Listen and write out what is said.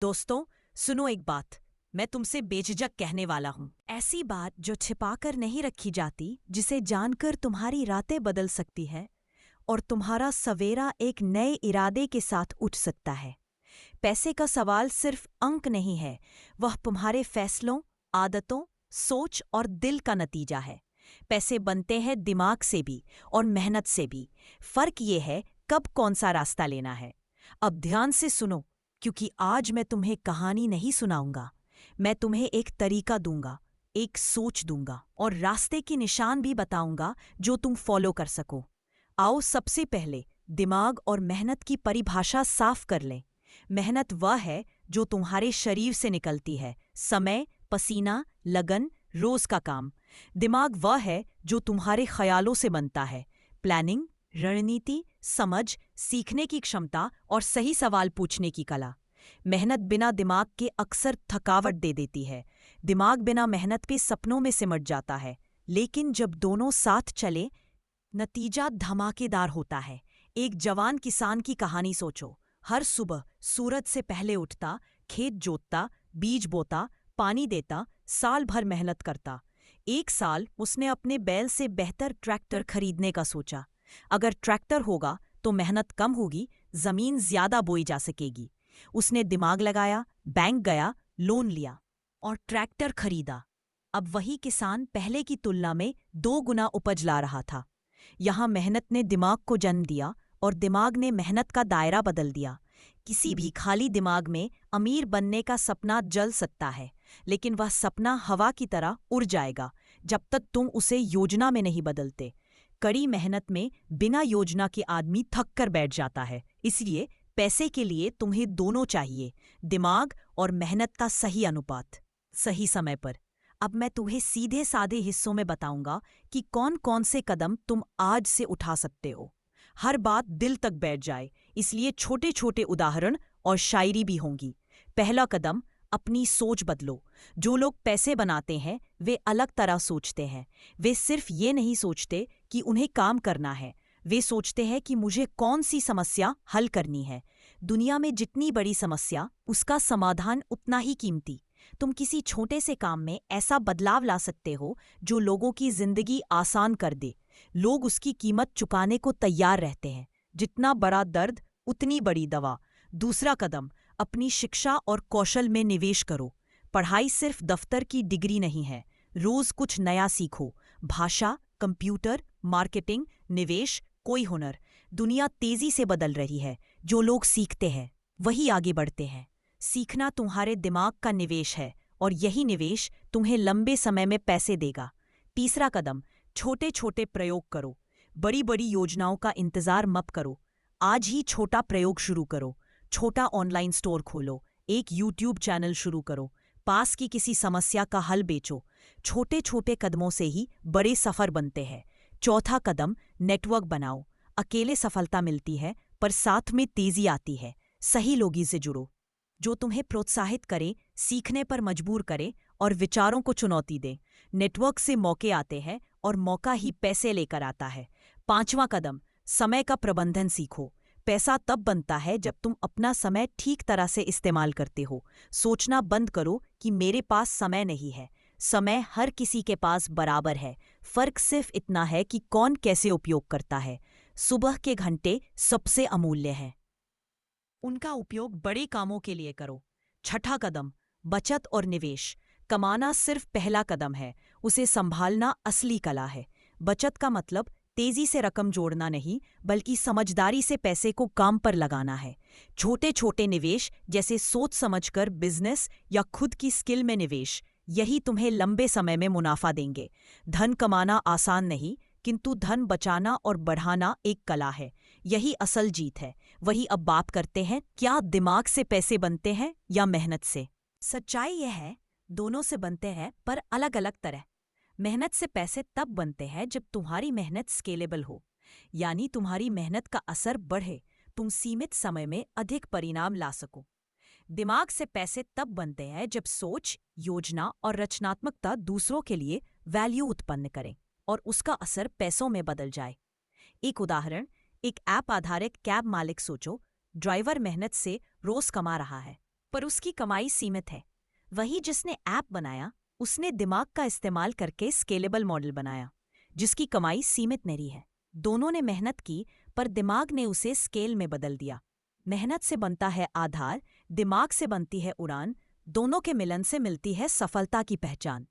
दोस्तों, सुनो एक बात। मैं तुमसे बेझिझक कहने वाला हूँ। ऐसी बात जो छिपाकर नहीं रखी जाती, जिसे जानकर तुम्हारी रातें बदल सकती है और तुम्हारा सवेरा एक नए इरादे के साथ उठ सकता है। पैसे का सवाल सिर्फ अंक नहीं है, वह तुम्हारे फैसलों, आदतों, सोच और दिल का नतीजा है। पैसे बनते हैं दिमाग से भी और मेहनत से भी। फर्क ये है कब कौन सा रास्ता लेना है। अब ध्यान से सुनो, क्योंकि आज मैं तुम्हें कहानी नहीं सुनाऊंगा। मैं तुम्हें एक तरीका दूंगा, एक सोच दूंगा और रास्ते की निशान भी बताऊंगा जो तुम फॉलो कर सको। आओ सबसे पहले दिमाग और मेहनत की परिभाषा साफ कर लें। मेहनत वह है जो तुम्हारे शरीर से निकलती है, समय, पसीना, लगन, रोज का काम। दिमाग वह है जो तुम्हारे ख्यालों से बनता है, प्लानिंग, रणनीति, समझ, सीखने की क्षमता और सही सवाल पूछने की कला। मेहनत बिना दिमाग के अक्सर थकावट दे देती है। दिमाग बिना मेहनत पे सपनों में सिमट जाता है, लेकिन जब दोनों साथ चले नतीजा धमाकेदार होता है। एक जवान किसान की कहानी सोचो। हर सुबह सूरज से पहले उठता, खेत जोतता, बीज बोता, पानी देता, साल भर मेहनत करता। एक साल उसने अपने बैल से बेहतर ट्रैक्टर खरीदने का सोचा। अगर ट्रैक्टर होगा तो मेहनत कम होगी, जमीन ज्यादा बोई जा सकेगी। उसने दिमाग लगाया, बैंक गया, लोन लिया और ट्रैक्टर खरीदा। अब वही किसान पहले की तुलना में 2 गुना उपज ला रहा था। यहाँ मेहनत ने दिमाग को जन्म दिया और दिमाग ने मेहनत का दायरा बदल दिया। किसी भी खाली दिमाग में अमीर बनने का सपना जल सकता है, लेकिन वह सपना हवा की तरह उड़ जाएगा जब तक तुम उसे योजना में नहीं बदलते। कड़ी मेहनत में बिना योजना के आदमी थक कर बैठ जाता है। इसलिए पैसे के लिए तुम्हें दोनों चाहिए, दिमाग और मेहनत का सही अनुपात, सही समय पर। अब मैं तुम्हें सीधे साधे हिस्सों में बताऊंगा कि कौन कौन से कदम तुम आज से उठा सकते हो। हर बात दिल तक बैठ जाए, इसलिए छोटे छोटे उदाहरण और शायरी भी होंगी। पहला कदम, अपनी सोच बदलो। जो लोग पैसे बनाते हैं वे अलग तरह सोचते हैं। वे सिर्फ ये नहीं सोचते कि उन्हें काम करना है, वे सोचते हैं कि मुझे कौन सी समस्या हल करनी है। दुनिया में जितनी बड़ी समस्या, उसका समाधान उतना ही कीमती। तुम किसी छोटे से काम में ऐसा बदलाव ला सकते हो जो लोगों की जिंदगी आसान कर दे। लोग उसकी कीमत चुकाने को तैयार रहते हैं। जितना बड़ा दर्द उतनी बड़ी दवा। दूसरा कदम, अपनी शिक्षा और कौशल में निवेश करो। पढ़ाई सिर्फ दफ्तर की डिग्री नहीं है, रोज कुछ नया सीखो। भाषा, कंप्यूटर, मार्केटिंग, निवेश, कोई हुनर। दुनिया तेजी से बदल रही है, जो लोग सीखते हैं वही आगे बढ़ते हैं। सीखना तुम्हारे दिमाग का निवेश है और यही निवेश तुम्हें लंबे समय में पैसे देगा। तीसरा कदम, छोटे छोटे प्रयोग करो। बड़ी बड़ी योजनाओं का इंतजार मत करो। आज ही छोटा प्रयोग शुरू करो। छोटा ऑनलाइन स्टोर खोलो, एक यूट्यूब चैनल शुरू करो, पास की किसी समस्या का हल बेचो। छोटे छोटे कदमों से ही बड़े सफर बनते हैं। चौथा कदम, नेटवर्क बनाओ। अकेले सफलता मिलती है, पर साथ में तेजी आती है। सही लोगों से जुड़ो, जो तुम्हें प्रोत्साहित करे, सीखने पर मजबूर करे और विचारों को चुनौती दे। नेटवर्क से मौके आते हैं और मौका ही पैसे लेकर आता है। पांचवा कदम, समय का प्रबंधन सीखो। पैसा तब बनता है जब तुम अपना समय ठीक तरह से इस्तेमाल करते हो। सोचना बंद करो कि मेरे पास समय नहीं है। समय हर किसी के पास बराबर है। फर्क सिर्फ इतना है कि कौन कैसे उपयोग करता है। सुबह के घंटे सबसे अमूल्य हैं, उनका उपयोग बड़े कामों के लिए करो। छठा कदम, बचत और निवेश। कमाना सिर्फ पहला कदम है, उसे संभालना असली कला है। बचत का मतलब तेजी से रकम जोड़ना नहीं, बल्कि समझदारी से पैसे को काम पर लगाना है। छोटे छोटे निवेश, जैसे सोच समझकर बिजनेस या खुद की स्किल में निवेश, यही तुम्हें लंबे समय में मुनाफा देंगे। धन कमाना आसान नहीं, किंतु धन बचाना और बढ़ाना एक कला है। यही असल जीत है। वही अब बात करते हैं, क्या दिमाग से पैसे बनते हैं या मेहनत से? सच्चाई यह है, दोनों से बनते हैं, पर अलग अलग तरह। मेहनत से पैसे तब बनते हैं जब तुम्हारी मेहनत स्केलेबल हो, यानी तुम्हारी मेहनत का असर बढ़े, तुम सीमित समय में अधिक परिणाम ला सको। दिमाग से पैसे तब बनते हैं जब सोच, योजना और रचनात्मकता दूसरों के लिए वैल्यू उत्पन्न करें और उसका असर पैसों में बदल जाए। एक उदाहरण, एक ऐप आधारित कैब मालिक सोचो। ड्राइवर मेहनत से रोज कमा रहा है, पर उसकी कमाई सीमित है। वही जिसने ऐप बनाया, उसने दिमाग का इस्तेमाल करके स्केलेबल मॉडल बनाया, जिसकी कमाई सीमित नहीं है। दोनों ने मेहनत की, पर दिमाग ने उसे स्केल में बदल दिया। मेहनत से बनता है आधार, दिमाग से बनती है उड़ान। दोनों के मिलन से मिलती है सफलता की पहचान।